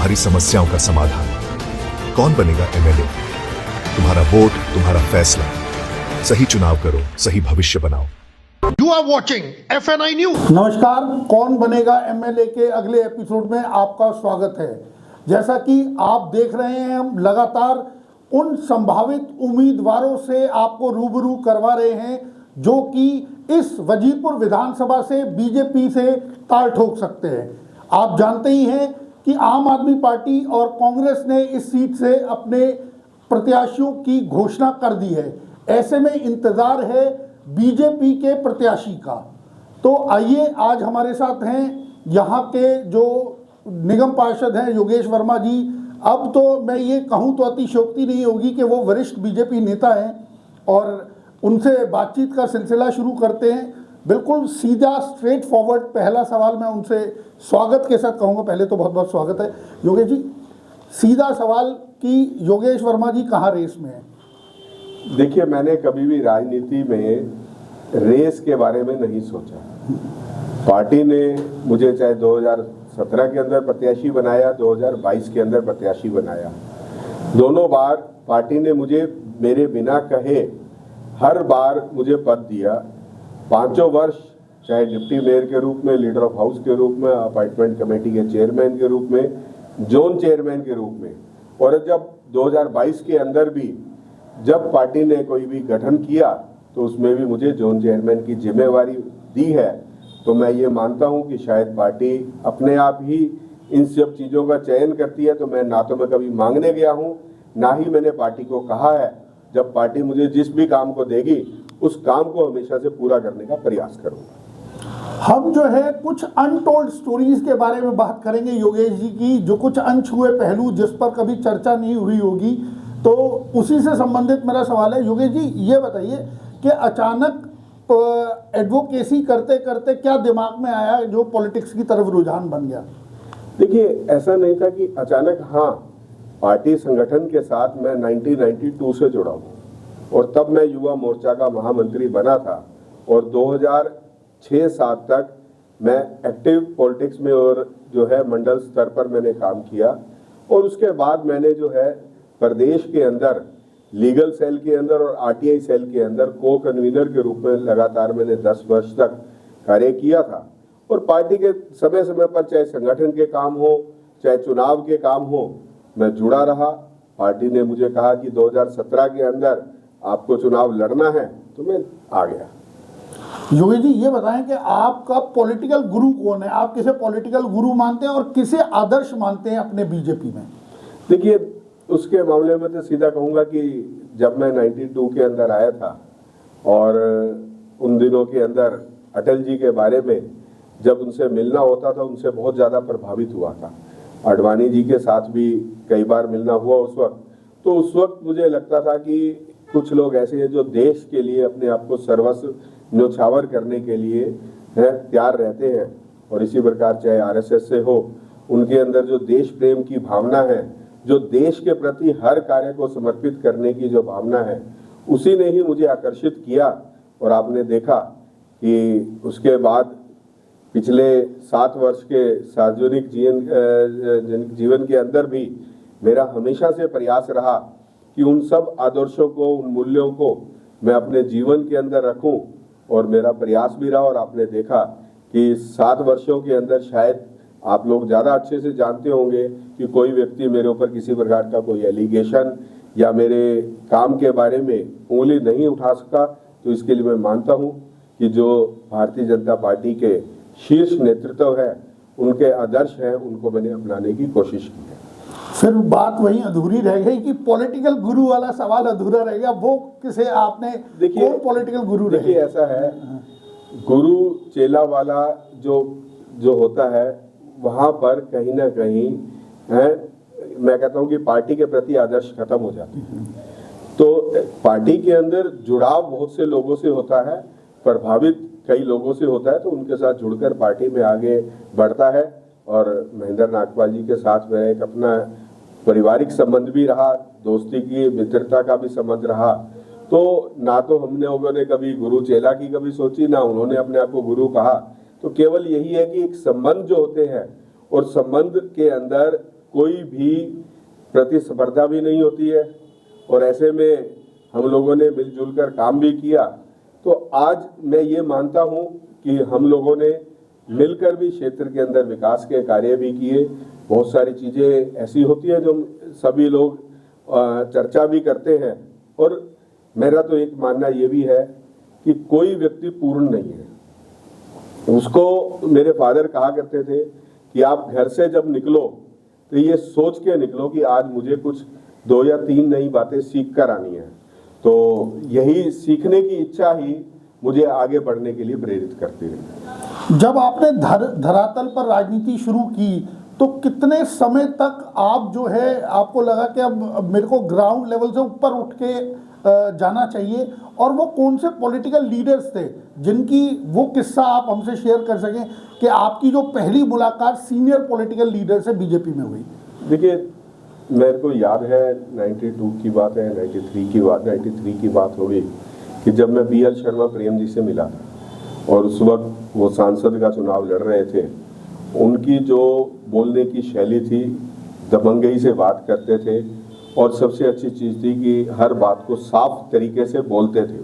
तुम्हारी समस्याओं का समाधान। कौन बनेगा एमएलए? तुम्हारा वोट, तुम्हारा फैसला। सही चुनाव करो, सही भविष्य बनाओ। You are watching FNI News। नमस्कार, कौन बनेगा एमएलए के अगले एपिसोड में आपका स्वागत है। जैसा कि आप देख रहे हैं, हम लगातार उन संभावित उम्मीदवारों से आपको रूबरू करवा रहे हैं जो कि इस वजीरपुर विधानसभा से बीजेपी से ताल ठोक सकते हैं। आप जानते ही हैं कि आम आदमी पार्टी और कांग्रेस ने इस सीट से अपने प्रत्याशियों की घोषणा कर दी है। ऐसे में इंतजार है बीजेपी के प्रत्याशी का। तो आइए, आज हमारे साथ हैं यहाँ के जो निगम पार्षद हैं योगेश वर्मा जी। अब तो मैं ये कहूँ तो अतिशयोक्ति नहीं होगी कि वो वरिष्ठ बीजेपी नेता हैं और उनसे बातचीत का सिलसिला शुरू करते हैं। बिल्कुल सीधा स्ट्रेट फॉरवर्ड पहला सवाल मैं उनसे स्वागत के साथ कहूँगा। पहले तो बहुत बहुत स्वागत है योगेश जी। सीधा सवाल कि योगेश वर्मा जी कहाँ रेस में है? देखिए, मैंने कभी भी राजनीति में रेस के बारे में नहीं सोचा। पार्टी ने मुझे चाहे 2017 के अंदर प्रत्याशी बनाया, 2022 के अंदर प्रत्याशी बनाया। दोनों बार पार्टी ने मुझे मेरे बिना कहे हर बार मुझे पद दिया। 5 वर्ष चाहे डिप्टी मेयर के रूप में, लीडर ऑफ हाउस के रूप में, अपॉइंटमेंट कमेटी के चेयरमैन के रूप में, जोन चेयरमैन के रूप में। और जब 2022 के अंदर भी जब पार्टी ने कोई भी गठन किया तो उसमें भी मुझे जोन चेयरमैन की जिम्मेवारी दी है। तो मैं ये मानता हूं कि शायद पार्टी अपने आप ही इन सब चीज़ों का चयन करती है। तो मैं ना तो मैं कभी मांगने गया हूं, ना ही मैंने पार्टी को कहा है। जब पार्टी मुझे जिस भी काम को देगी उस काम को हमेशा से पूरा करने का प्रयास करूँगा। हम जो है कुछ अनटोल्ड स्टोरीज के बारे में बात करेंगे योगेश जी की, जो कुछ अनछुए पहलू जिस पर कभी चर्चा नहीं हुई होगी। तो उसी से संबंधित मेरा सवाल है योगेश जी, ये बताइए कि अचानक एडवोकेसी करते करते क्या दिमाग में आया जो पॉलिटिक्स की तरफ रुझान बन गया? देखिए, ऐसा नहीं था कि अचानक। हाँ, पार्टी संगठन के साथ मैं 1992 से जुड़ा हूँ और तब मैं युवा मोर्चा का महामंत्री बना था और 2006-07 तक मैं एक्टिव पॉलिटिक्स में और जो है मंडल स्तर पर मैंने काम किया। और उसके बाद मैंने जो है प्रदेश के अंदर लीगल सेल के अंदर और आरटीआई सेल के अंदर को कन्वीनर के रूप में लगातार मैंने 10 वर्ष तक कार्य किया था। और पार्टी के समय समय पर चाहे संगठन के काम हो चाहे चुनाव के काम हो, मैं जुड़ा रहा। पार्टी ने मुझे कहा कि 2017 के अंदर आपको चुनाव लड़ना है, तो मैं आ गया। योगेश जी, ये बताएं कि आपका पॉलिटिकल गुरु कौन है? आप किसे पॉलिटिकल गुरु मानते हैं और किसे आदर्श मानते हैं अपने बीजेपी में? देखिए, उसके मामले में तो सीधा कहूँगा कि जब मैं 92 के अंदर आया था और उन दिनों के अंदर अटल जी के बारे में जब उनसे मिलना होता था, उनसे बहुत ज़्यादा प्रभावित हुआ था। आडवाणी जी के साथ भी कई बार मिलना हुआ उस वक्त। तो उस वक्त मुझे लगता था कि कुछ लोग ऐसे हैं जो देश के लिए अपने आप को सर्वस्व न्योछावर करने के लिए तैयार रहते हैं। और इसी प्रकार चाहे आरएसएस से हो, उनके अंदर जो देश प्रेम की भावना है, जो देश के प्रति हर कार्य को समर्पित करने की जो भावना है, उसी ने ही मुझे आकर्षित किया। और आपने देखा कि उसके बाद पिछले 7 वर्ष के सार्वजनिक जीवन के अंदर भी मेरा हमेशा से प्रयास रहा कि उन सब आदर्शों को, उन मूल्यों को मैं अपने जीवन के अंदर रखूं। और मेरा प्रयास भी रहा। और आपने देखा कि 7 वर्षों के अंदर शायद आप लोग ज़्यादा अच्छे से जानते होंगे कि कोई व्यक्ति मेरे ऊपर किसी प्रकार का कोई एलिगेशन या मेरे काम के बारे में उंगली नहीं उठा सका। तो इसके लिए मैं मानता हूं कि जो भारतीय जनता पार्टी के शीर्ष नेतृत्व है, उनके आदर्श हैं, उनको मैंने अपनाने की कोशिश की है। फिर बात वहीं अधूरी रह गई कि पॉलिटिकल गुरु वाला सवाल अधूरा रह गया। वो किसे आपने, कौन पॉलिटिकल गुरु रहे? देखिए, ऐसा है, गुरु चेला वाला जो होता है, वहां पर कहीं ना कहीं मैं कहता हूं कि पार्टी के प्रति आदर्श खत्म हो जाते हैं। तो पार्टी के अंदर जुड़ाव बहुत से लोगों से होता है, प्रभावित कई लोगों से होता है, तो उनके साथ जुड़कर पार्टी में आगे बढ़ता है। और महेंद्र नागपाल जी के साथ में एक अपना पारिवारिक संबंध भी रहा, दोस्ती की, मित्रता का भी संबंध रहा। तो ना तो हमने लोगों ने कभी गुरु चेला की कभी सोची, ना उन्होंने अपने आप को गुरु कहा। तो केवल यही है कि एक संबंध जो होते हैं और संबंध के अंदर कोई भी प्रतिस्पर्धा भी नहीं होती है और ऐसे में हम लोगों ने मिलजुल कर काम भी किया। तो आज मैं ये मानता हूँ कि हम लोगों ने मिलकर भी क्षेत्र के अंदर विकास के कार्य भी किए। बहुत सारी चीजें ऐसी होती हैं जो सभी लोग चर्चा भी करते हैं और मेरा तो एक मानना ये भी है कि कोई व्यक्ति पूर्ण नहीं है। उसको मेरे फादर कहा करते थे कि आप घर से जब निकलो तो ये सोच के निकलो कि आज मुझे कुछ 2 या 3 नई बातें सीख कर आनी है। तो यही सीखने की इच्छा ही मुझे आगे बढ़ने के लिए प्रेरित करती रही। जब आपने धरातल पर राजनीति शुरू की तो कितने समय तक आप जो है आपको लगा कि अब मेरे को ग्राउंड लेवल से ऊपर उठ के जाना चाहिए, और वो कौन से पॉलिटिकल लीडर्स थे जिनकी वो किस्सा आप हमसे शेयर कर सकें कि आपकी जो पहली मुलाकात सीनियर पॉलिटिकल लीडर से बीजेपी में हुई? देखिए, मेरे को याद है 92 की बात है, 93 की बात होगी कि जब मैं BL शर्मा प्रेम जी से मिला और उस वक्त वो सांसद का चुनाव लड़ रहे थे। उनकी जो बोलने की शैली थी, दबंगई से बात करते थे और सबसे अच्छी चीज़ थी कि हर बात को साफ तरीके से बोलते थे।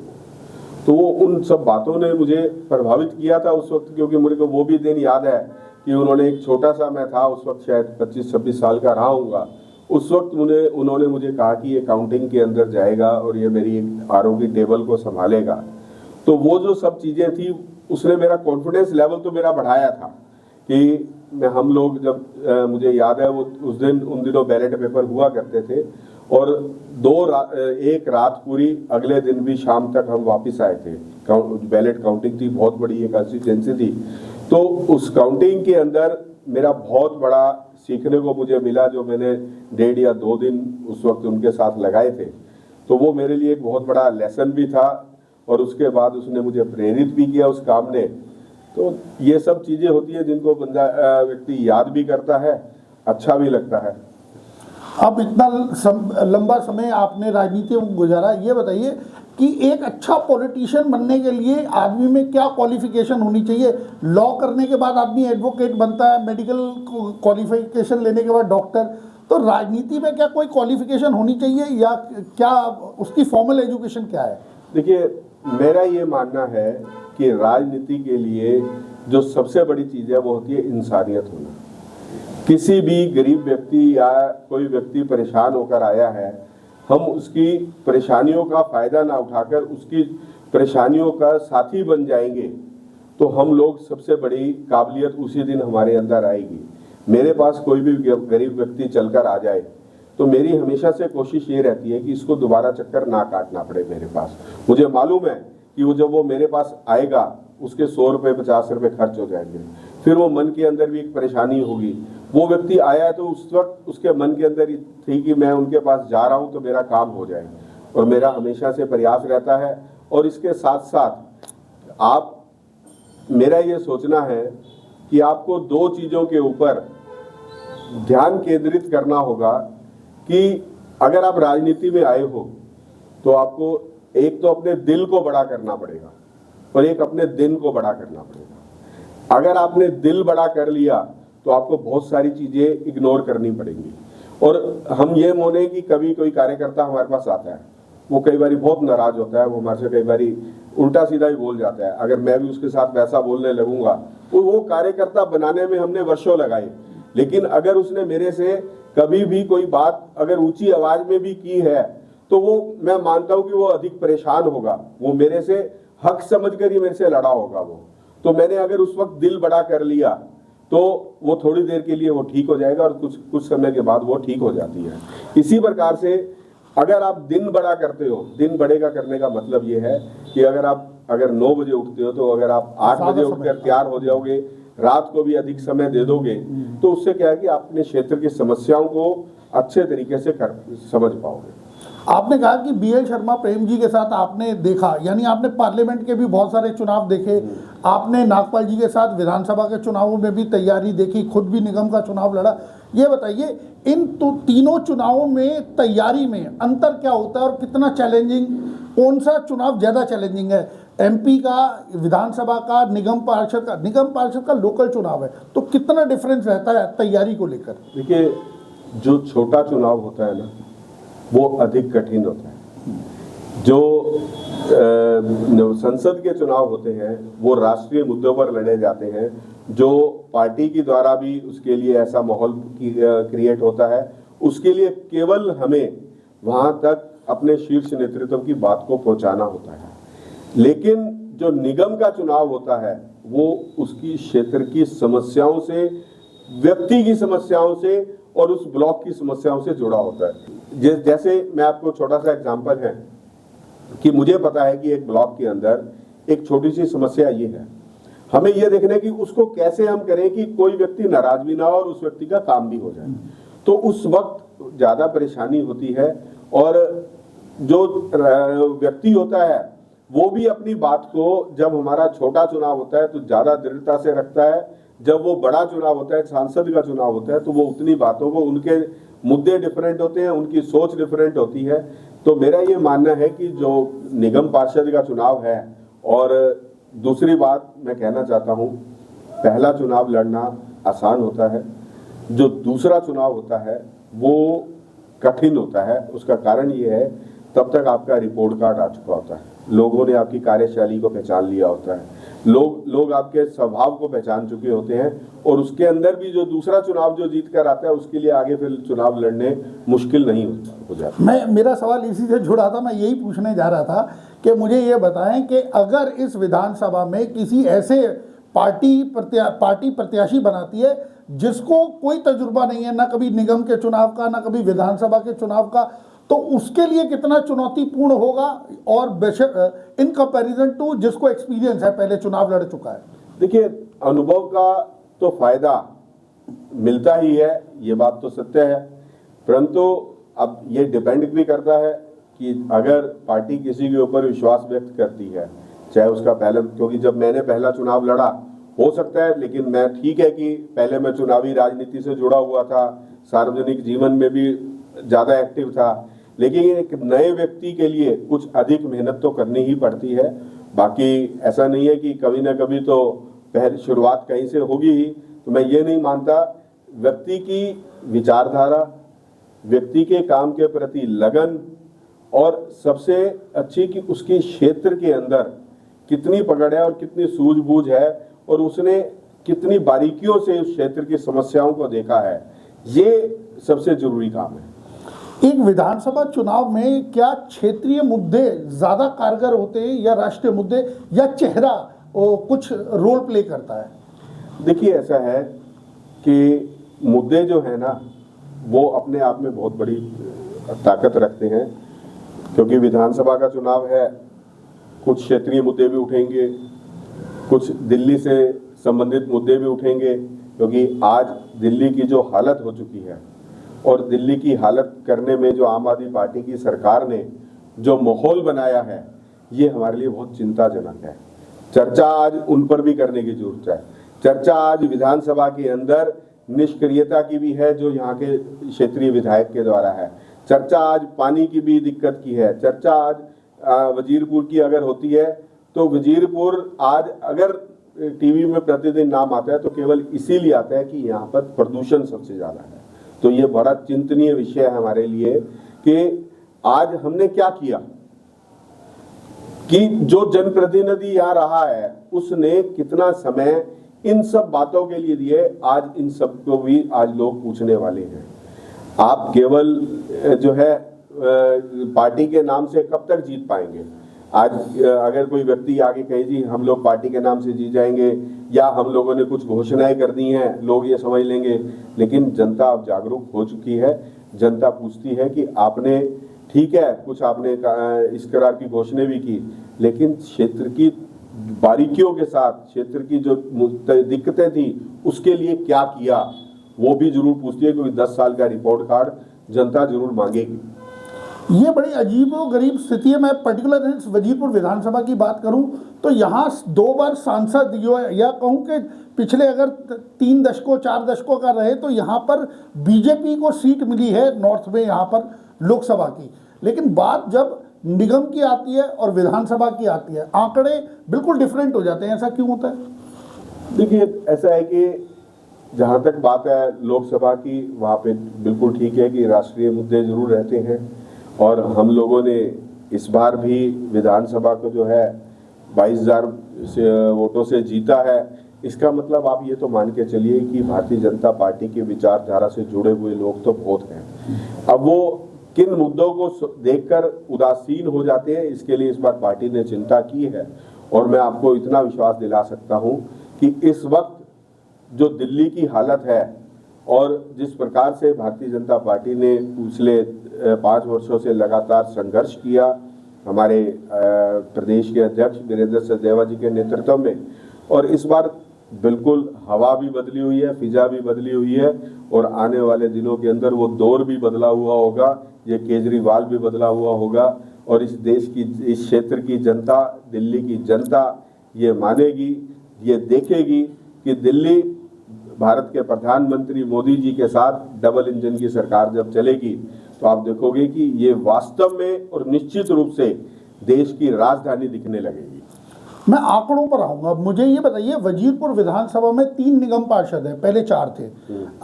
तो वो उन सब बातों ने मुझे प्रभावित किया था उस वक्त, क्योंकि मुझे को वो भी दिन याद है कि उन्होंने एक छोटा सा, मैं था उस वक्त शायद 25-26 साल का रहा हूँगा, उस वक्त उन्होंने मुझे कहा कि ये काउंटिंग के अंदर जाएगा और ये मेरी RO की टेबल को संभालेगा। तो वो जो सब चीज़ें थी उसने मेरा कॉन्फिडेंस लेवल तो मेरा बढ़ाया था कि हम लोग जब मुझे याद है वो उन दिनों बैलेट पेपर हुआ करते थे और एक रात पूरी अगले दिन भी शाम तक हम वापस आए थे। बैलेट काउंटिंग थी, बहुत बड़ी एक कंस्टिट्यूएंसी थी। तो उस काउंटिंग के अंदर मेरा बहुत बड़ा सीखने को मुझे मिला, जो मैंने 1.5 या 2 दिन उस वक्त उनके साथ लगाए थे। तो वो मेरे लिए एक बहुत बड़ा लेसन भी था और उसके बाद उसने मुझे प्रेरित भी किया उस काम ने। तो ये सब चीजें होती है जिनको व्यक्ति याद भी करता है, अच्छा भी लगता है। अब इतना लंबा समय आपने राजनीति में गुजारा, ये बताइए कि एक अच्छा पॉलिटिशियन बनने के लिए आदमी में क्या क्वालिफिकेशन होनी चाहिए? लॉ करने के बाद आदमी एडवोकेट बनता है, मेडिकल क्वालिफिकेशन लेने के बाद डॉक्टर। तो राजनीति में क्या कोई क्वालिफिकेशन होनी चाहिए या क्या उसकी फॉर्मल एजुकेशन क्या है? देखिए, मेरा ये मानना है कि राजनीति के लिए जो सबसे बड़ी चीज है वो होती है इंसानियत होना। किसी भी गरीब व्यक्ति या कोई व्यक्ति परेशान होकर आया है, हम उसकी परेशानियों का फायदा ना उठाकर उसकी परेशानियों का साथी बन जाएंगे तो हम लोग सबसे बड़ी काबिलियत उसी दिन हमारे अंदर आएगी। मेरे पास कोई भी गरीब व्यक्ति चलकर आ जाए तो मेरी हमेशा से कोशिश ये रहती है कि इसको दोबारा चक्कर ना काटना पड़े मेरे पास। मुझे मालूम है कि जब वो मेरे पास आएगा उसके 100 रुपये 50 रुपये खर्च हो जाएंगे, फिर वो मन के अंदर भी एक परेशानी होगी। वो व्यक्ति आया है तो उस वक्त उसके मन के अंदर थी कि मैं उनके पास जा रहा हूं तो मेरा काम हो जाए, और मेरा हमेशा से प्रयास रहता है। और इसके साथ साथ मेरा ये सोचना है कि आपको 2 चीजों के ऊपर ध्यान केंद्रित करना होगा कि अगर आप राजनीति में आए हो तो आपको एक तो अपने दिल को बड़ा करना पड़ेगा और एक अपने दिन को बड़ा करना पड़ेगा। अगर आपने दिल बड़ा कर लिया तो आपको बहुत सारी चीजें इग्नोर करनी पड़ेंगी। और हम ये माने कि कभी कोई कार्यकर्ता हमारे पास आता है, वो कई बार बहुत नाराज होता है, वो हमारे से कई बार उल्टा सीधा ही बोल जाता है। अगर मैं भी उसके साथ वैसा बोलने लगूंगा तो वो कार्यकर्ता बनाने में हमने वर्षों लगाए, लेकिन अगर उसने मेरे से कभी भी कोई बात अगर ऊंची आवाज में भी की है तो वो मैं मानता हूं कि वो अधिक परेशान होगा, वो मेरे से हक समझकर ही मेरे से लड़ा होगा वो। तो मैंने अगर उस वक्त दिल बड़ा कर लिया तो वो थोड़ी देर के लिए वो ठीक हो जाएगा और कुछ समय के बाद वो ठीक हो जाती है। इसी प्रकार से अगर आप दिन बड़ा करते हो, दिन बढ़ेगा करने का मतलब ये है कि अगर 9 बजे उठते हो तो अगर आप 8 बजे उठकर तैयार हो जाओगे, रात को भी अधिक समय दे दोगे तो उससे क्या है कि आप अपने क्षेत्र की समस्याओं को अच्छे तरीके से समझ पाओगे। आपने कहा कि BL शर्मा प्रेम जी के साथ आपने देखा, यानी आपने पार्लियामेंट के भी बहुत सारे चुनाव देखे, आपने नागपाल जी के साथ विधानसभा के चुनावों में भी तैयारी देखी, खुद भी निगम का चुनाव लड़ा। ये बताइए इन तीनों चुनावों में तैयारी में अंतर क्या होता है और कितना चैलेंजिंग, कौन सा चुनाव ज़्यादा चैलेंजिंग है? MP का, विधानसभा का, निगम पार्षद का? निगम पार्षद का लोकल चुनाव है तो कितना डिफरेंस रहता है तैयारी को लेकर? देखिए, जो छोटा चुनाव होता है ना, वो अधिक कठिन होता है। जो संसद के चुनाव होते हैं वो राष्ट्रीय मुद्दों पर लड़े जाते हैं, जो पार्टी के द्वारा भी उसके लिए ऐसा माहौल क्रिएट होता है, उसके लिए केवल हमें वहां तक अपने शीर्ष नेतृत्व की बात को पहुंचाना होता है। लेकिन जो निगम का चुनाव होता है वो उसकी क्षेत्र की समस्याओं से, व्यक्ति की समस्याओं से और उस ब्लॉक की समस्याओं से जुड़ा होता है। जैसे मैं आपको छोटा सा एग्जांपल है कि मुझे पता है कि एक ब्लॉक के अंदर एक छोटी सी समस्या ये है, हमें यह देखना है कि उसको कैसे हम करें कि कोई व्यक्ति नाराज भी ना हो और उस व्यक्ति का काम भी हो जाए। तो उस वक्त ज्यादा परेशानी होती है और जो व्यक्ति होता है वो भी अपनी बात को, जब हमारा छोटा चुनाव होता है तो ज्यादा दृढ़ता से रखता है, जब वो बड़ा चुनाव होता है, सांसद का चुनाव होता है, तो वो उतनी बातों को, उनके मुद्दे डिफरेंट होते हैं, उनकी सोच डिफरेंट होती है। तो मेरा ये मानना है कि जो निगम पार्षद का चुनाव है, और दूसरी बात मैं कहना चाहता हूँ, पहला चुनाव लड़ना आसान होता है, जो दूसरा चुनाव होता है वो कठिन होता है। उसका कारण ये है, तब तक आपका रिपोर्ट कार्ड आ चुका होता है, लोगों ने आपकी कार्यशैली को पहचान लिया होता है, लोग आपके स्वभाव को पहचान चुके होते हैं, और उसके अंदर भी जो दूसरा चुनाव जो जीत कर आता है उसके लिए आगे फिर चुनाव लड़ने मुश्किल नहीं हो जाता। मेरा सवाल इसी से जुड़ा था, मैं यही पूछने जा रहा था कि मुझे ये बताएं कि अगर इस विधानसभा में किसी ऐसे पार्टी प्रत्याशी बनाती है जिसको कोई तजुर्बा नहीं है, ना कभी निगम के चुनाव का, ना कभी विधानसभा के चुनाव का, तो उसके लिए कितना चुनौतीपूर्ण होगा, और इन कंपैरिजन टू जिसको एक्सपीरियंस है, पहले चुनाव लड़ चुका है। देखिए, अनुभव का तो फायदा मिलता ही है, ये बात तो सत्य है, परंतु अब ये डिपेंड भी करता है कि अगर पार्टी किसी के ऊपर विश्वास व्यक्त करती है, चाहे उसका पहले, क्योंकि जब मैंने पहला चुनाव लड़ा, हो सकता है, लेकिन मैं, ठीक है कि पहले मैं चुनावी राजनीति से जुड़ा हुआ था, सार्वजनिक जीवन में भी ज्यादा एक्टिव था, लेकिन एक नए व्यक्ति के लिए कुछ अधिक मेहनत तो करनी ही पड़ती है। बाकी ऐसा नहीं है कि कभी ना कभी तो पहले शुरुआत कहीं से होगी ही। तो मैं ये नहीं मानता, व्यक्ति की विचारधारा, व्यक्ति के काम के प्रति लगन, और सबसे अच्छी कि उसके क्षेत्र के अंदर कितनी पकड़ है और कितनी सूझबूझ है, और उसने कितनी बारीकियों से उस क्षेत्र की समस्याओं को देखा है, ये सबसे जरूरी काम है। एक विधानसभा चुनाव में क्या क्षेत्रीय मुद्दे ज्यादा कारगर होते हैं या राष्ट्रीय मुद्दे, या चेहरा कुछ रोल प्ले करता है? देखिए, ऐसा है कि मुद्दे जो है ना वो अपने आप में बहुत बड़ी ताकत रखते हैं, क्योंकि विधानसभा का चुनाव है, कुछ क्षेत्रीय मुद्दे भी उठेंगे, कुछ दिल्ली से संबंधित मुद्दे भी उठेंगे, क्योंकि आज दिल्ली की जो हालत हो चुकी है, और दिल्ली की हालत करने में जो आम आदमी पार्टी की सरकार ने जो माहौल बनाया है, ये हमारे लिए बहुत चिंताजनक है। चर्चा आज उन पर भी करने की जरूरत है। चर्चा आज विधानसभा के अंदर निष्क्रियता की भी है, जो यहाँ के क्षेत्रीय विधायक के द्वारा है। चर्चा आज पानी की भी दिक्कत की है। चर्चा आज वजीरपुर की अगर होती है, तो वजीरपुर आज अगर टीवी में प्रतिदिन नाम आता है तो केवल इसीलिए आता है कि यहाँ पर प्रदूषण सबसे ज्यादा है। तो ये बड़ा चिंतनीय विषय है हमारे लिए कि आज हमने क्या किया, कि जो जनप्रतिनिधि यहाँ रहा है उसने कितना समय इन सब बातों के लिए दिए। आज इन सब को भी आज लोग पूछने वाले हैं। आप केवल जो है पार्टी के नाम से कब तक जीत पाएंगे? आज अगर कोई व्यक्ति आगे कहे जी हम लोग पार्टी के नाम से जीत जाएंगे, या हम लोगों ने कुछ घोषणाएं कर दी हैं, लोग ये समझ लेंगे। लेकिन जनता अब जागरूक हो चुकी है। जनता पूछती है कि आपने, ठीक है कुछ आपने इस प्रकार की घोषणाएं भी की, लेकिन क्षेत्र की बारीकियों के साथ, क्षेत्र की जो दिक्कतें थी उसके लिए क्या किया, वो भी जरूर पूछती है, क्योंकि 10 साल का रिपोर्ट कार्ड जनता जरूर मांगेगी। ये बड़ी अजीब और गरीब स्थिति है। मैं पर्टिकुलर वजीरपुर विधानसभा की बात करूं तो यहाँ 2 बार सांसद, या कहूं कि पिछले अगर 3 दशकों 4 दशकों का रहे, तो यहाँ पर बीजेपी को सीट मिली है नॉर्थ में, यहाँ पर लोकसभा की। लेकिन बात जब निगम की आती है और विधानसभा की आती है, आंकड़े बिल्कुल डिफरेंट हो जाते हैं। ऐसा क्यों होता है? देखिए, ऐसा है कि जहां तक बात है लोकसभा की, वहां पे बिल्कुल ठीक है कि राष्ट्रीय मुद्दे जरूर रहते हैं और हम लोगों ने इस बार भी विधानसभा को जो है 22,000 वोटों से जीता है। इसका मतलब आप ये तो मान के चलिए कि भारतीय जनता पार्टी की विचारधारा से जुड़े हुए लोग तो बहुत हैं। अब वो किन मुद्दों को देखकर उदासीन हो जाते हैं, इसके लिए इस बार पार्टी ने चिंता की है। और मैं आपको इतना विश्वास दिला सकता हूं कि इस वक्त जो दिल्ली की हालत है और जिस प्रकार से भारतीय जनता पार्टी ने पिछले 5 वर्षों से लगातार संघर्ष किया हमारे प्रदेश के अध्यक्ष वीरेंद्र सचदेवा जी के नेतृत्व में, और इस बार बिल्कुल हवा भी बदली हुई है, फिजा भी बदली हुई है और आने वाले दिनों के अंदर वो दौर भी बदला हुआ होगा, ये केजरीवाल भी बदला हुआ होगा और इस देश की, इस क्षेत्र की जनता, दिल्ली की जनता ये मानेगी, ये देखेगी कि दिल्ली भारत के प्रधानमंत्री मोदी जी के साथ डबल इंजन की सरकार जब चलेगी तो आप देखोगे कि ये वास्तव में और निश्चित रूप से देश की राजधानी दिखने लगेगी। मैं आंकड़ों पर आऊंगा, मुझे ये बताइए, वजीरपुर विधानसभा में 3 निगम पार्षद हैं, पहले 4 थे।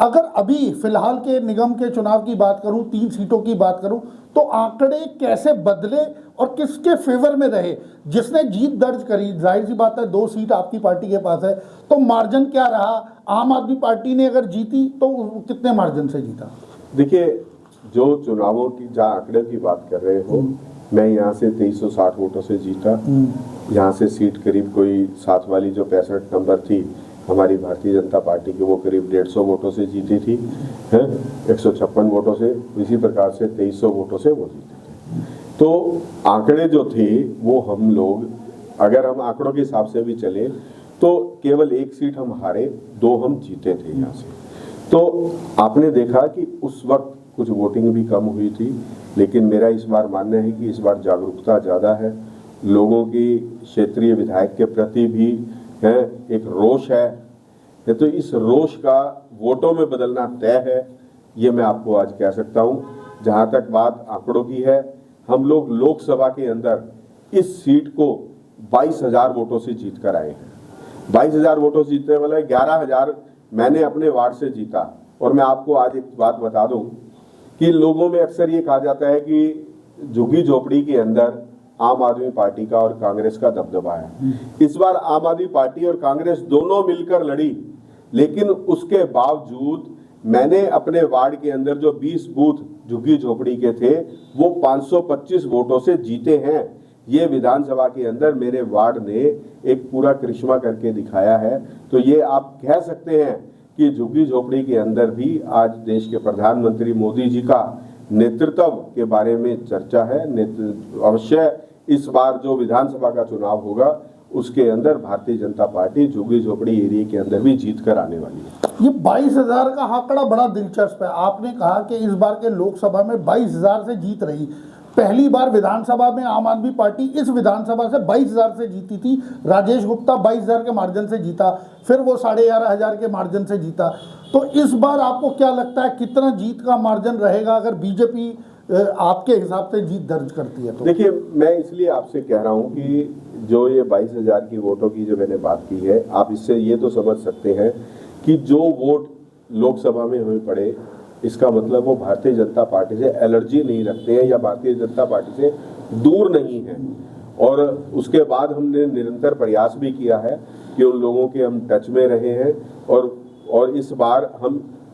अगर अभी फिलहाल के निगम के चुनाव की बात करूं, 3 सीटों की बात करूं, तो आंकड़े कैसे बदले और किसके फेवर में रहे? जिसने जीत दर्ज करी, जाहिर सी बात है 2 सीट आपकी पार्टी के पास है, तो मार्जिन क्या रहा? आम आदमी पार्टी ने अगर जीती तो कितने मार्जिन से जीता? देखिए, जो चुनावों की जहाँ आंकड़े की बात कर रहे हो, मैं यहाँ से 2360 वोटों से जीता। यहाँ से सीट करीब कोई साथ वाली जो 65 नंबर थी हमारी भारतीय जनता पार्टी की, वो करीब 150 वोटों से जीती थी, है 156 वोटों से। इसी प्रकार से 2300 वोटों से वो जीते थे। तो आंकड़े जो थे वो हम लोग, अगर हम आंकड़ों के हिसाब से भी चले तो केवल 1 सीट हम हारे, 2 हम जीते थे यहाँ से। तो आपने देखा कि उस वक्त कुछ वोटिंग भी कम हुई थी, लेकिन मेरा इस बार मानना है कि इस बार जागरूकता ज़्यादा है, लोगों की क्षेत्रीय विधायक के प्रति भी है एक रोष है, तो इस रोष का वोटों में बदलना तय है, ये मैं आपको आज कह सकता हूँ। जहाँ तक बात आंकड़ों की है, हम लोग लोकसभा के अंदर इस सीट को 22,000 वोटों से जीत कर आए हैं। 22,000 वोटों से जीतने वाले 11,000 मैंने अपने वार्ड से जीता। और मैं आपको आज एक बात बता दूं कि लोगों में अक्सर ये कहा जाता है कि झुग्गी झोपड़ी के अंदर आम आदमी पार्टी का और कांग्रेस का दबदबा है। इस बार आम आदमी पार्टी और कांग्रेस दोनों मिलकर लड़ी, लेकिन उसके बावजूद मैंने अपने वार्ड के अंदर जो 20 बूथ झुग्गी झोपड़ी के थे वो 525 वोटों से जीते हैं। ये विधानसभा के अंदर मेरे वार्ड ने एक पूरा करिश्मा करके दिखाया है। तो ये आप कह सकते हैं कि झुग्गी झोपड़ी के अंदर भी आज देश के प्रधानमंत्री मोदी जी का नेतृत्व के बारे में चर्चा है। अवश्य इस बार जो विधानसभा का चुनाव होगा उसके अंदर भारतीय जनता पार्टी झुग्गी झोपड़ी एरिया के अंदर भी जीत कर आने वाली है। ये 22,000 का आंकड़ा बड़ा दिलचस्प है। आपने कहा कि इस बार के लोकसभा में 22,000 से जीत रही। पहली बार विधानसभा में आम आदमी पार्टी इस विधानसभा से 22,000 से जीती थी। राजेश गुप्ता 22,000 के मार्जिन से जीता, फिर वो 11,500 के मार्जिन से जीता। तो इस बार आपको क्या लगता है कितना जीत का मार्जिन रहेगा अगर बीजेपी आपके हिसाब से जीत दर्ज करती है तो? देखिए, मैं इसलिए आपसे कह रहा हूं कि जो ये 22,000 की वोटों की जो मैंने बात की है, आप इससे ये तो समझ सकते हैं कि जो वोट लोकसभा में हुए पड़े, इसका मतलब वो भारतीय जनता पार्टी से एलर्जी नहीं रखते हैं या भारतीय जनता पार्टी से दूर नहीं है। और उसके बाद हमने निरंतर प्रयास भी किया है कि उन लोगों के हम टच में रहे हैं और इस बार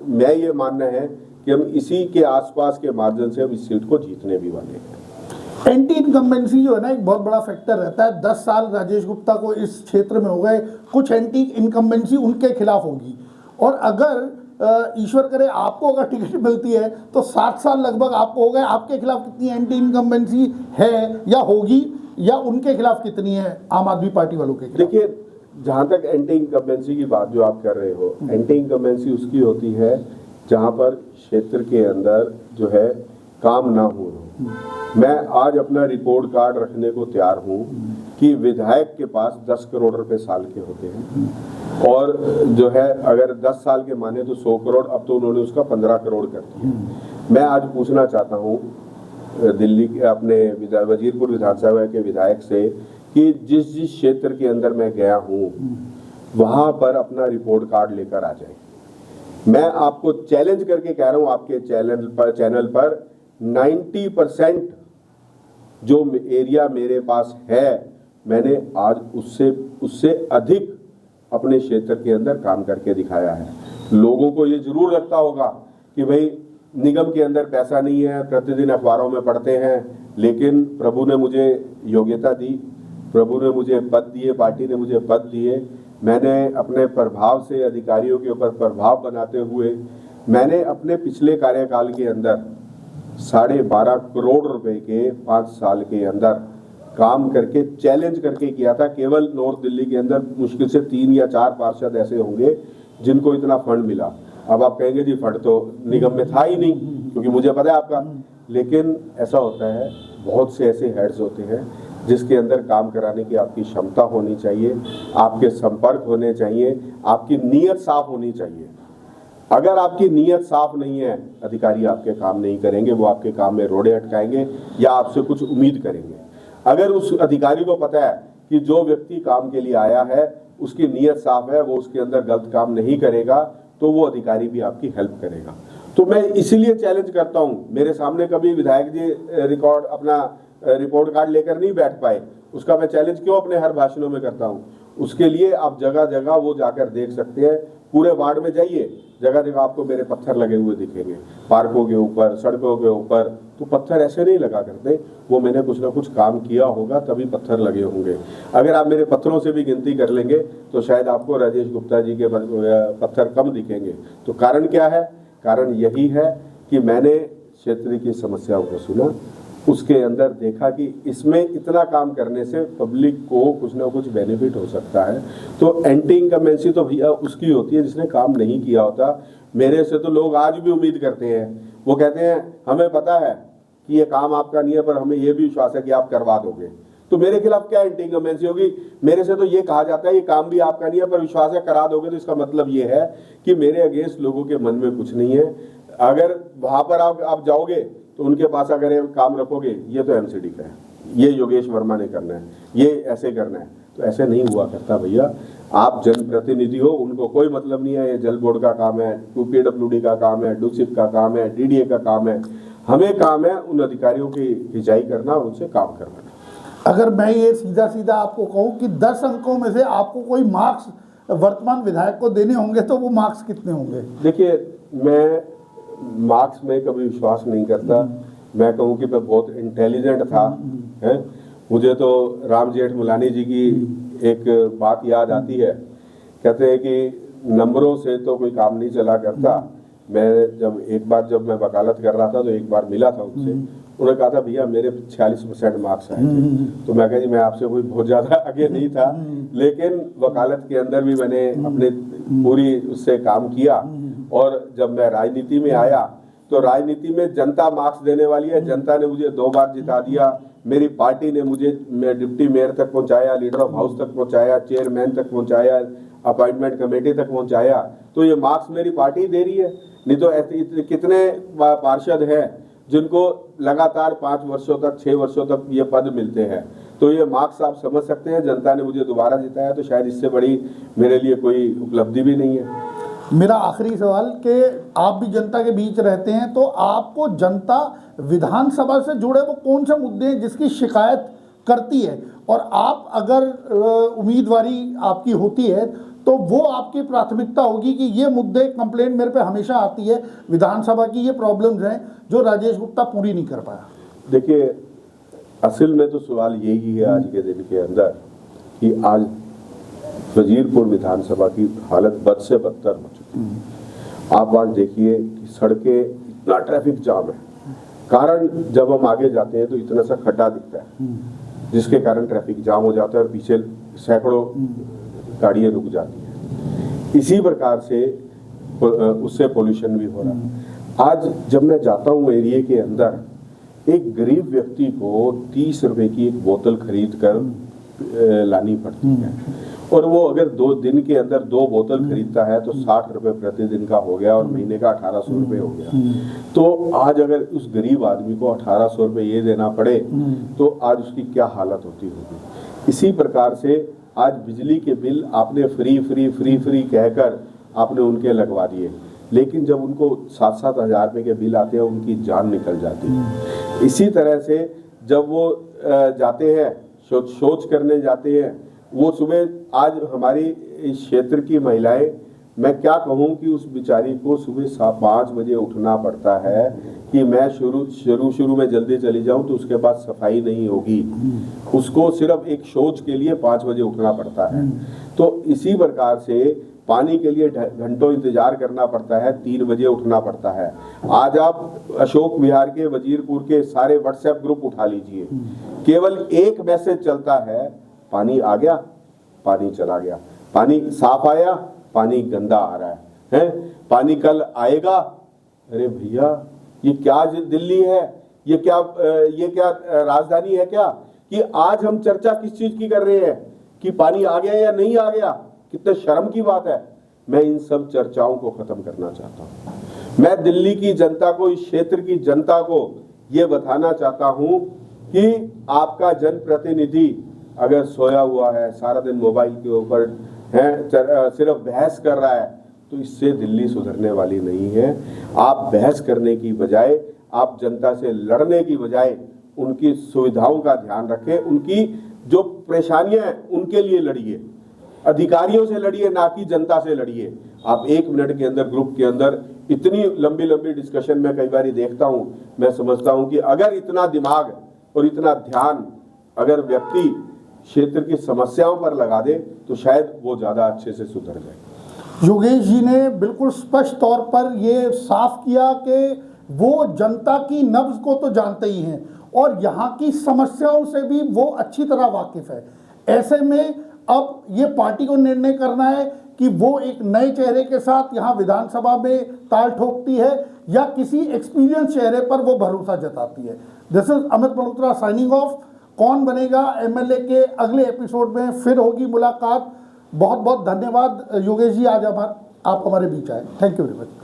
मैं ये मानना है कि हम इसी के आसपास के मार्जिन से हम इस सीट को जीतने भी वाले हैं। एंटी इनकम्बेंसी जो है ना, एक बहुत बड़ा फैक्टर रहता है। 10 साल राजेश गुप्ता को इस क्षेत्र में हो गए, कुछ एंटी इनकम्बेंसी उनके खिलाफ होगी। और अगर ईश्वर करे आपको अगर टिकट मिलती है तो 7 साल लगभग आपको हो गए, आपके खिलाफ कितनी एंटी इनकम्बेंसी है या होगी, या उनके खिलाफ कितनी है आम आदमी पार्टी वालों के खिलाफ? देखिए, जहां तक एंटी इनकम्बेंसी की बात जो आप कर रहे हो, एंटी इनकम्बेंसी उसकी होती है जहां पर क्षेत्र के अंदर जो है काम ना हो। मैं आज अपना रिपोर्ट कार्ड रखने को तैयार हूं कि विधायक के पास 10 करोड़ रुपए साल के होते हैं और जो है अगर 10 साल के माने तो 100 करोड़, अब तो उन्होंने उसका 15 करोड़ कर दिया। मैं आज पूछना चाहता हूं दिल्ली के अपने वजीरपुर विधानसभा के विधायक से कि जिस क्षेत्र के अंदर मैं गया हूं वहां पर अपना रिपोर्ट कार्ड लेकर आ जाए। मैं आपको चैलेंज करके कह रहा हूं, आपके चैनल पर 90% जो एरिया मेरे पास है, मैंने आज उससे अधिक अपने क्षेत्र के अंदर काम करके दिखाया है। लोगों को ये जरूर लगता होगा कि भाई निगम के अंदर पैसा नहीं है, प्रतिदिन अखबारों में पढ़ते हैं, लेकिन प्रभु ने मुझे योग्यता दी, प्रभु ने मुझे पद दिए, पार्टी ने मुझे पद दिए। मैंने अपने प्रभाव से अधिकारियों के ऊपर प्रभाव बनाते हुए मैंने अपने पिछले कार्यकाल के अंदर 12.5 करोड़ रुपए के 5 साल के अंदर काम करके चैलेंज करके किया था। केवल नॉर्थ दिल्ली के अंदर मुश्किल से 3 या 4 पार्षद ऐसे होंगे जिनको इतना फंड मिला। अब आप कहेंगे जी फंड तो निगम में था ही नहीं, क्योंकि मुझे पता है आपका, लेकिन ऐसा होता है, बहुत से ऐसे हेड्स होते हैं जिसके अंदर काम कराने की आपकी क्षमता होनी चाहिए, आपके संपर्क होने चाहिए, आपकी नीयत साफ होनी चाहिए। अगर आपकी नीयत साफ नहीं है, अधिकारी आपके काम नहीं करेंगे, वो आपके काम में रोड़े अटकाएंगे या आपसे कुछ उम्मीद करेंगे। अगर उस अधिकारी को पता है कि जो व्यक्ति काम के लिए आया है उसकी नीयत साफ है, वो उसके अंदर गलत काम नहीं करेगा, तो वो अधिकारी भी आपकी हेल्प करेगा। तो मैं इसीलिए चैलेंज करता हूं। मेरे सामने कभी विधायक जी अपना रिपोर्ट कार्ड लेकर नहीं बैठ पाए, उसका मैं चैलेंज क्यों अपने हर भाषणों में करता हूं? उसके लिए आप जगह जगह वो जाकर देख सकते हैं। पूरे वार्ड में जाइए, जगह जगह आपको मेरे पत्थर लगे हुए दिखेंगे, पार्कों के ऊपर, सड़कों के ऊपर। तो पत्थर ऐसे नहीं लगा करते, वो मैंने कुछ ना कुछ काम किया होगा तभी पत्थर लगे होंगे। अगर आप मेरे पत्थरों से भी गिनती कर लेंगे तो शायद आपको राजेश गुप्ता जी के पत्थर कम दिखेंगे। तो कारण क्या है? कारण यही है कि मैंने क्षेत्र की समस्याओं को सुना, उसके अंदर देखा कि इसमें इतना काम करने से पब्लिक को कुछ ना कुछ बेनिफिट हो सकता है। तो एंटी इनकम्बेंसी तो भैया उसकी होती है जिसने काम नहीं किया होता। मेरे से तो लोग आज भी उम्मीद करते हैं, वो कहते हैं हमें पता है कि ये काम आपका नहीं है, पर हमें ये भी विश्वास है कि आप करवा दोगे। तो मेरे खिलाफ क्या एंटी इनकम्बेंसी होगी? मेरे से तो ये कहा जाता है ये काम भी आपका नहीं है पर विश्वास है करा दोगे, तो इसका मतलब ये है कि मेरे अगेंस्ट लोगों के मन में कुछ नहीं है। अगर वहां पर आप जाओगे तो उनके पास अगर ये काम रखोगे, ये तो एमसीडी का है, ये योगेश वर्मा ने करना है, ये ऐसे करना है, तो ऐसे नहीं हुआ करता भैया। आप जनप्रतिनिधि हो, उनको कोई मतलब नहीं है ये जल बोर्ड का काम है, पीडब्ल्यूडी का काम है, डूसिप का काम है, डीडीए का काम है। हमें काम है उन अधिकारियों की खिंचाई करना और उनसे काम करवाना। अगर मैं ये सीधा सीधा आपको कहूं कि 10 अंकों में से आपको कोई मार्क्स वर्तमान विधायक को देने होंगे तो वो मार्क्स कितने होंगे? देखिए, मैं मार्क्स में कभी विश्वास नहीं करता। मैं कहूँ कि मैं बहुत इंटेलिजेंट था, है? मुझे तो राम जेठमलानी जी की एक बात याद आती है, कहते हैं कि नंबरों से तो कोई काम नहीं चला करता। मैं जब मैं वकालत कर रहा था तो एक बार मिला था उनसे, उन्होंने कहा था भैया मेरे 46% मार्क्स आए थे। तो मैं कहा जी मैं आपसे कोई बहुत ज्यादा आगे नहीं था, लेकिन वकालत के अंदर भी मैंने अपने पूरी उससे काम किया। और जब मैं राजनीति में आया तो राजनीति में जनता मार्क्स देने वाली है। जनता ने मुझे 2 बार जिता दिया, मेरी पार्टी ने मुझे डिप्टी मेयर तक पहुंचाया, लीडर ऑफ हाउस तक पहुंचाया, चेयरमैन तक पहुंचाया, अपॉइंटमेंट कमेटी तक पहुंचाया। तो ये मार्क्स मेरी पार्टी दे रही है। नहीं तो कितने पार्षद हैं जिनको लगातार 5 वर्षों तक 6 वर्षों तक ये पद मिलते हैं। तो ये मार्क्स आप समझ सकते हैं, जनता ने मुझे दोबारा जिताया, तो शायद इससे बड़ी मेरे लिए कोई उपलब्धि भी नहीं है। मेरा आखिरी सवाल कि आप भी जनता के बीच रहते हैं, तो आपको जनता विधानसभा से जुड़े वो कौन से मुद्दे हैं जिसकी शिकायत करती है, और आप अगर उम्मीदवारी आपकी होती है तो वो आपकी प्राथमिकता होगी कि ये मुद्दे कंप्लेंट मेरे पे हमेशा आती है, विधानसभा की ये प्रॉब्लम्स हैं जो राजेश गुप्ता पूरी नहीं कर पाया? देखिए, असल में तो सवाल यही है आज के दिन के अंदर कि आज वजीरपुर विधानसभा की हालत बद से बदतर हो चुकी है। आप आज देखिए कि सड़कें, इतना ट्रैफिक जाम है। कारण जब हम आगे जाते हैं तो इतना सा खड्डा दिखता है जिसके कारण ट्रैफिक जाम हो जाता है और पीछे सैकड़ों गाड़ियां रुक जाती हैं। इसी प्रकार से उससे पोल्यूशन भी हो रहा है। आज जब मैं जाता हूँ एरिया के अंदर, एक गरीब व्यक्ति को 30 रुपए की एक बोतल खरीद कर लानी पड़ती है, और वो अगर 2 दिन के अंदर 2 बोतल खरीदता है तो 60 रुपए प्रतिदिन का हो गया और महीने का 1800 रुपए हो गया। तो आज अगर उस गरीब आदमी को 1800 रुपए ये देना पड़े तो आज उसकी क्या हालत होती होगी। इसी प्रकार से आज बिजली के बिल आपने फ्री कहकर आपने उनके लगवा दिए, लेकिन जब उनको 7-7 हजार रुपए के बिल आते हैं उनकी जान निकल जाती है। इसी तरह से जब वो जाते हैं शौच करने जाते हैं, वो सुबह आज हमारी इस क्षेत्र की महिलाएं, मैं क्या कहूँ कि उस बेचारी को सुबह 5 बजे उठना पड़ता है कि मैं शुरू में जल्दी चली जाऊं तो उसके बाद सफाई नहीं होगी। उसको सिर्फ एक शौच के लिए 5 बजे उठना पड़ता है। तो इसी प्रकार से पानी के लिए घंटों इंतजार करना पड़ता है, 3 बजे उठना पड़ता है। आज आप अशोक विहार के वजीरपुर के सारे व्हाट्सएप ग्रुप उठा लीजिए, केवल एक मैसेज चलता है, पानी आ गया, पानी चला गया, पानी साफ आया, पानी गंदा आ रहा है, पानी कल आएगा। अरे भैया, ये क्या दिल्ली है, ये क्या राजधानी है क्या कि आज हम चर्चा किस चीज की कर रहे हैं कि पानी आ गया या नहीं आ गया? कितने शर्म की बात है। मैं इन सब चर्चाओं को खत्म करना चाहता हूं। मैं दिल्ली की जनता को, इस क्षेत्र की जनता को ये बताना चाहता हूं कि आपका जनप्रतिनिधि अगर सोया हुआ है, सारा दिन मोबाइल के ऊपर है, सिर्फ बहस कर रहा है, तो इससे दिल्ली सुधरने वाली नहीं है। आप बहस करने की बजाय, आप जनता से लड़ने की बजाय उनकी सुविधाओं का ध्यान रखें, उनकी जो परेशानियां हैं उनके लिए लड़िए, अधिकारियों से लड़िए, ना कि जनता से लड़िए। आप 1 मिनट के अंदर ग्रुप के अंदर इतनी लंबी लंबी डिस्कशन में कई बार देखता हूं, मैं समझता हूं कि अगर इतना दिमाग और इतना ध्यान अगर व्यक्ति क्षेत्र की समस्याओं पर लगा दे तो शायद वो ज्यादा अच्छे से सुधर जाए। योगेश जी ने बिल्कुल स्पष्ट तौर पर ये साफ किया कि वो जनता की नब्ज को तो जानते ही हैं और यहाँ की समस्याओं से भी वो अच्छी तरह वाकिफ है। ऐसे में अब ये पार्टी को निर्णय करना है कि वो एक नए चेहरे के साथ यहाँ विधानसभा में ताल ठोकती है या किसी एक्सपीरियंस चेहरे पर वो भरोसा जताती है। This is Amit Malhotra signing off. कौन बनेगा एमएलए के अगले एपिसोड में फिर होगी मुलाकात। बहुत बहुत धन्यवाद योगेश जी, आज आप हमारे बीच आए। Thank you very much.